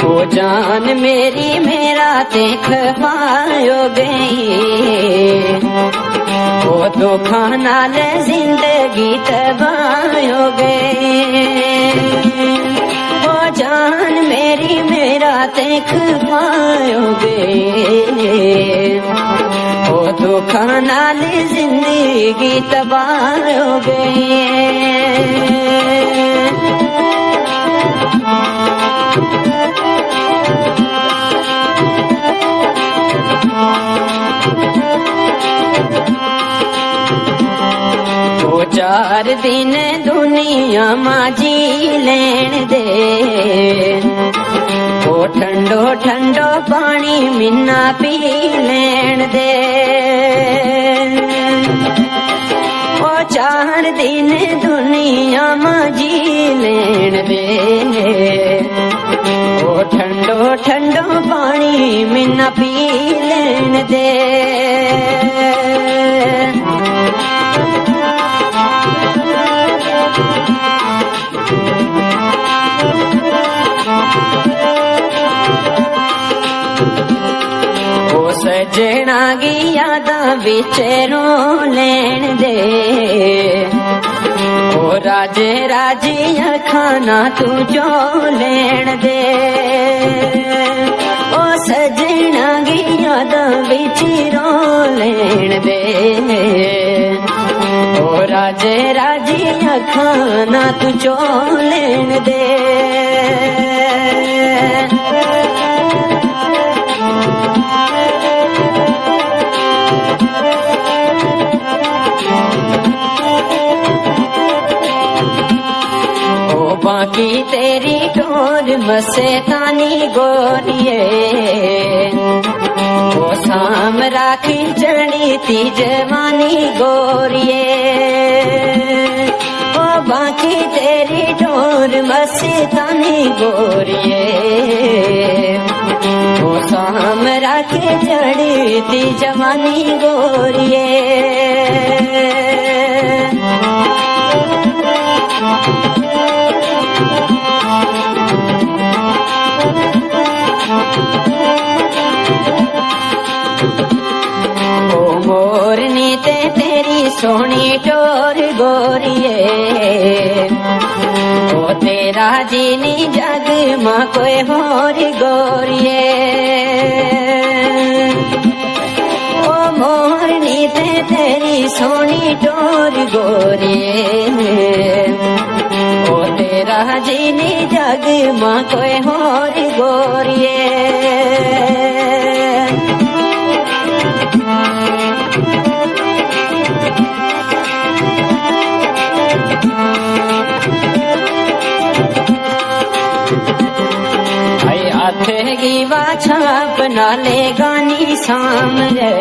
वो जान मेरी मेरा देख पायो गई, वो धोखा नाल जिंदगी तबायो गई। वो जान मेरी मेरा देख पायोगे, वो धोखा नाल जिंदगी तबायोगे। वो 4 दिन दुनिया मां जी लेन दे, वो ठंडो ठंडो पानी मिन्ना पी लेन दे। वो 4 दिन दुनिया मां जी लेन दे, वो ठंडो ठंडो पानी मिन्ना पी लेन दे। सजना की यादां विच रो लेन दे, ओ राजे राजी खाना तू जो लेन दे। ओ सजना की यादां विच रो लेन दे, ओ राजे राजी खाना तू जो लेन दे। बाकी तेरी टोर मस्तानी गोरिए, वो शाम राखी चढ़ी थी जवानी गोरिए। वो बाकी तेरी टोर मस्तानी गोरिए, वो शाम राखी चढ़ी थी जवानी गोरिए। मोरनी ते तेरी सोनी टोर गोरिए, ओ तेरा जीनी जग मां कोई होर गोरिए। ओ मोरनी ते तेरी सोनी टोर गोरिए, ओ तेरा जीनी जग मां कोई होर गोरिए। की बाछा बना ले गानी सामने,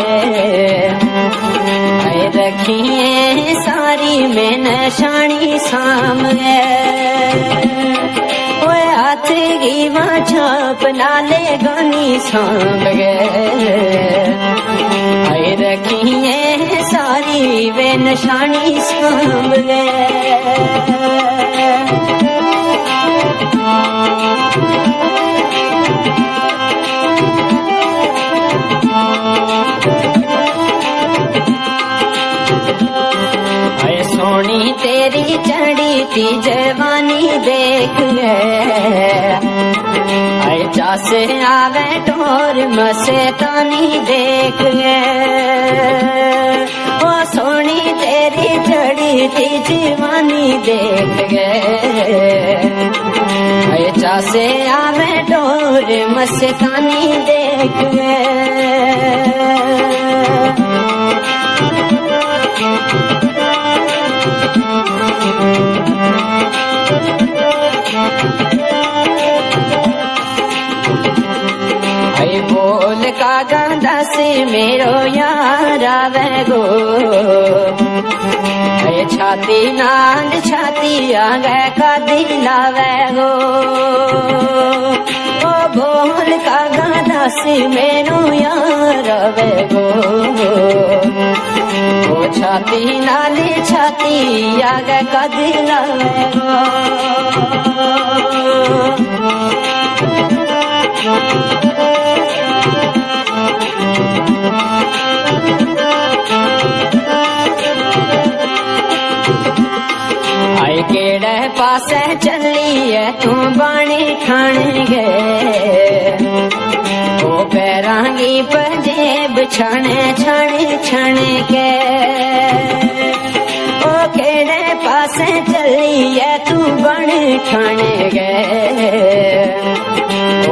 रखिए सारी में नशानी सामने। वो हाथ की बाछा बना ले गानी सामने, रखिए सारी वे नशानी सामने। सोनी तेरी चढ़ी थी जवानी देख गए, जासे आवे टोर मस्तानी देख गए। ओ सोनी तेरी चढ़ी थी जवानी देख गए, जासे आवे टोर मस्तानी देख गए। बोल का गांधा से मेरो यार आवे गो, छाती नांद छाती आगे का दिलावे गो। ओ बोल का गांधा से मेरो यार आवे गो, ओ छाती नाल छाती आगे का दिलावे गो। आए केड़े पासे चली है तू बाणी खान गए ओ पैरांगी पंजेब छाने छाने छाने के ओ केड़े पासे चली है तू बाणी खान गए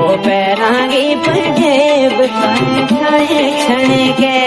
ओ पैरांगी पंजेब छाने छाने छाने के